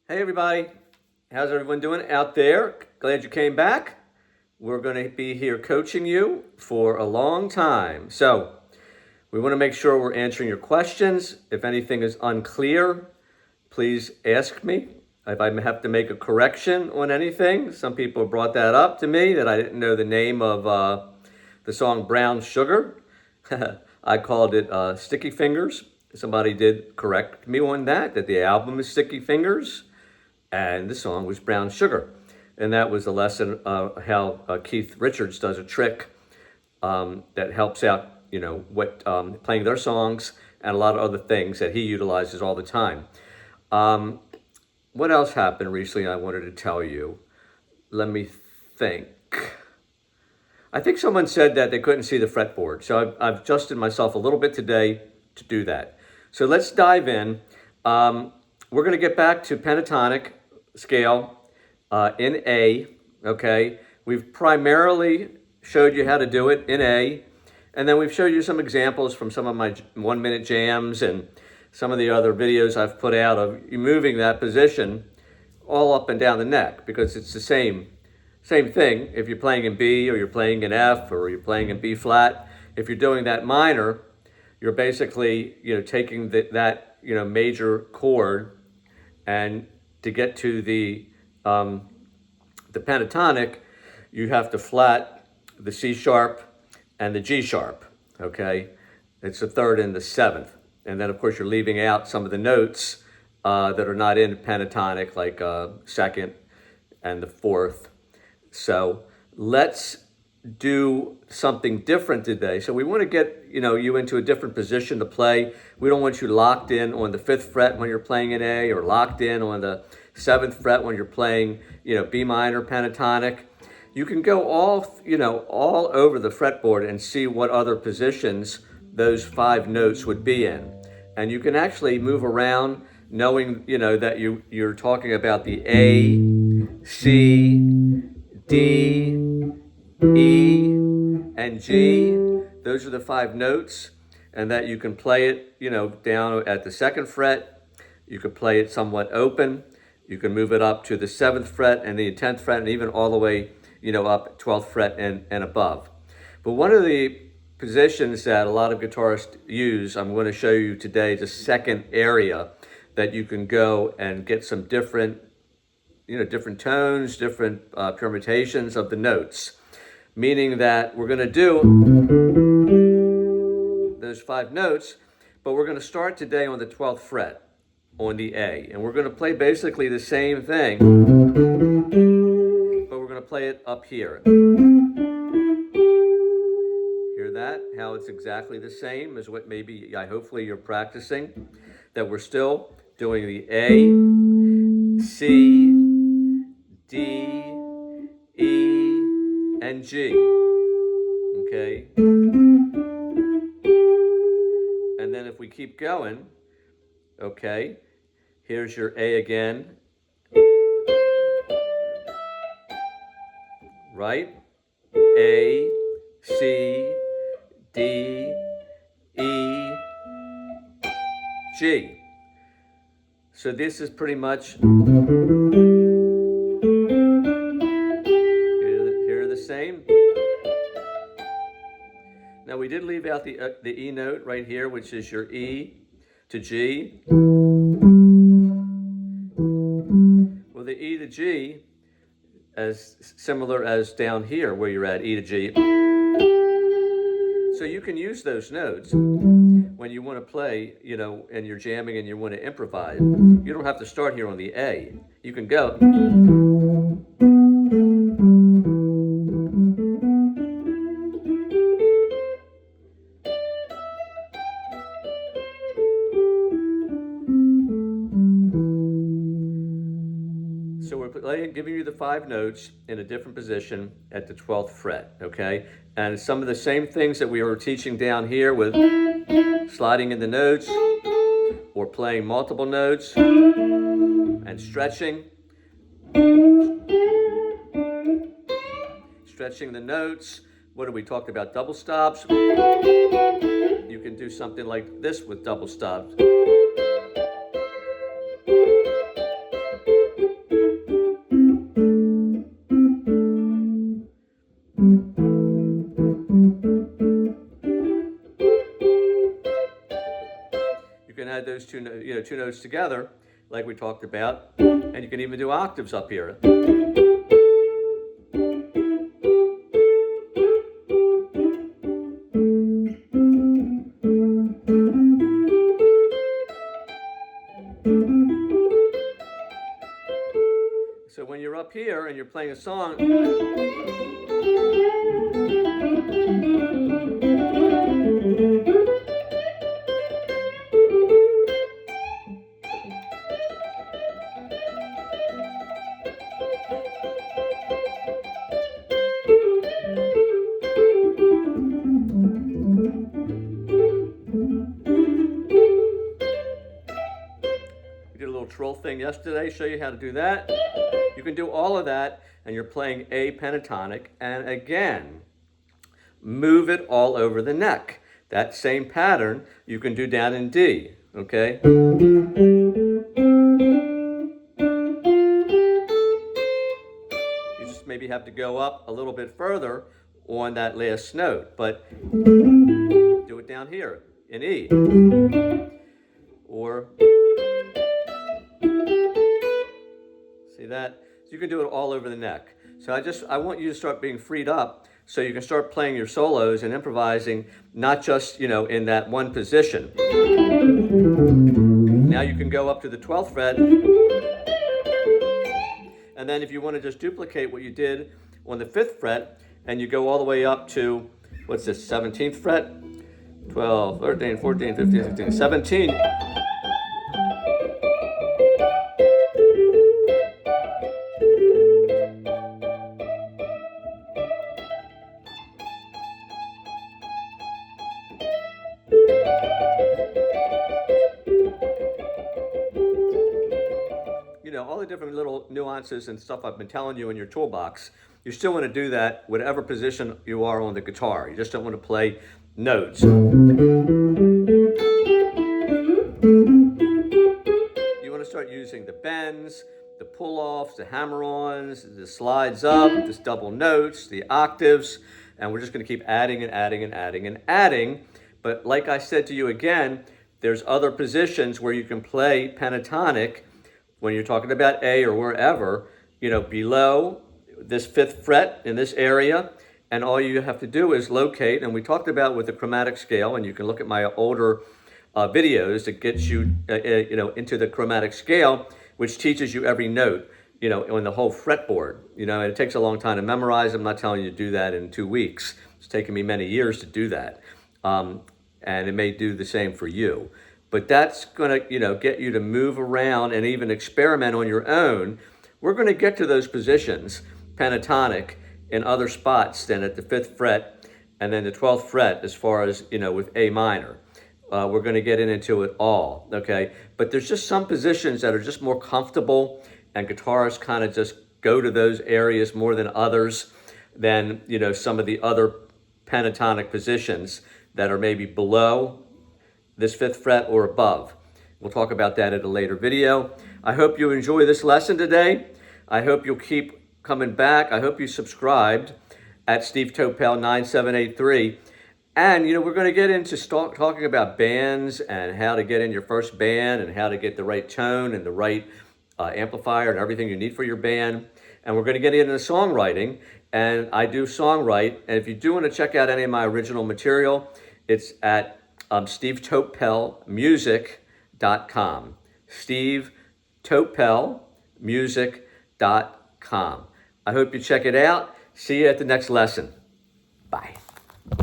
Hey everybody, how's everyone doing out there? Glad you came back. We're going to be here coaching you for a long time. So we want to make sure we're answering your questions. If anything is unclear, please ask me. If I have to make a correction on anything, some people brought that up to me that I didn't know the name of the song Brown Sugar. I called it Sticky Fingers. Somebody did correct me on that the album is Sticky Fingers and the song was Brown Sugar. And that was a lesson how Keith Richards does a trick that helps out, what playing their songs and a lot of other things that he utilizes all the time. What else happened recently I wanted to tell you? Let me think. I think someone said that they couldn't see the fretboard. So I've adjusted myself a little bit today to do that. So let's dive in. We're going to get back to Pentatonic Scale in A, okay? We've primarily showed you how to do it in A, and then we've showed you some examples from some of my 1-minute jams and some of the other videos I've put out of you moving that position all up and down the neck, because it's the same thing if you're playing in B or you're playing in F or you're playing in B flat. If you're doing that minor, you're basically taking that major chord, and to get to the pentatonic, you have to flat the C sharp and the G sharp. Okay, it's the third and the seventh, and then of course you're leaving out some of the notes that are not in pentatonic, like second and the fourth. So let's do something different today. So we want to get you into a different position to play. We don't want you locked in on the 5th fret when you're playing in A, or locked in on the 7th fret when you're playing B minor pentatonic. You can go all over the fretboard and see what other positions those 5 notes would be in, and you can actually move around knowing that you're talking about the A, C, D, E, and G. Those are the 5 notes, and that you can play it, down at the 2nd fret. You can play it somewhat open. You can move it up to the 7th fret and the 10th fret, and even all the way, up 12th fret and above. But one of the positions that a lot of guitarists use, I'm going to show you today, the second area that you can go and get some different tones, different permutations of the notes. Meaning that we're going to do those 5 notes, but we're going to start today on the 12th fret on the A. And we're going to play basically the same thing, but we're going to play it up here. Hear that? How it's exactly the same as what maybe, hopefully you're practicing. That we're still doing the A, C, D, E, and G, okay? And then if we keep going, okay, here's your A again, right? A, C, D, E, G. So this is pretty much same. Now we did leave out the E note right here, which is your E to G. Well, the E to G as similar as down here where you're at E to G. So you can use those notes when you want to play, and you're jamming and you want to improvise. You don't have to start here on the A. You can go. So we're giving you the 5 notes in a different position at the 12th fret, okay? And some of the same things that we were teaching down here with sliding in the notes or playing multiple notes and stretching the notes. What did we talk about? Double stops. You can do something like this with double stops. two notes together, like we talked about, and you can even do octaves up here. So when you're up here and you're playing a song, we did a little trill thing yesterday, show you how to do that. You can do all of that, and you're playing a pentatonic, and again, move it all over the neck. That same pattern you can do down in D, okay? You just maybe have to go up a little bit further on that last note, but do it down here in E. Or, see that? So you can do it all over the neck. So I want you to start being freed up so you can start playing your solos and improvising, not just, in that one position. Now you can go up to the 12th fret. And then if you want to just duplicate what you did on the 5th fret, and you go all the way up to, what's this, 17th fret? 12, 13, 14, 15, 16, 17. All the different little nuances and stuff I've been telling you in your toolbox, you still want to do that whatever position you are on the guitar. You just don't want to play notes. You want to start using the bends, the pull-offs, the hammer-ons, the slides up, the double notes, the octaves, and we're just going to keep adding and adding and adding and adding. But like I said to you again, there's other positions where you can play pentatonic when you're talking about A or wherever, below this 5th fret in this area, and all you have to do is locate, and we talked about with the chromatic scale, and you can look at my older videos that gets you, into the chromatic scale, which teaches you every note, on the whole fretboard, and it takes a long time to memorize. I'm not telling you to do that in 2 weeks. It's taken me many years to do that, and it may do the same for you. But that's going to, get you to move around and even experiment on your own. We're going to get to those positions, pentatonic, in other spots than at the 5th fret and then the 12th fret as far as, with A minor. We're going to get into it all, okay? But there's just some positions that are just more comfortable, and guitarists kind of just go to those areas more than others than, some of the other pentatonic positions that are maybe below this 5th fret or above. We'll talk about that in a later video. I hope you enjoy this lesson today. I hope you'll keep coming back. I hope you subscribed at Steve Topel 9783. And, we're going to get into talking about bands and how to get in your first band and how to get the right tone and the right amplifier and everything you need for your band. And we're going to get into songwriting. And I do songwrite. And if you do want to check out any of my original material, it's at SteveTopelmusic.com. SteveTopelmusic.com. I hope you check it out. See you at the next lesson. Bye.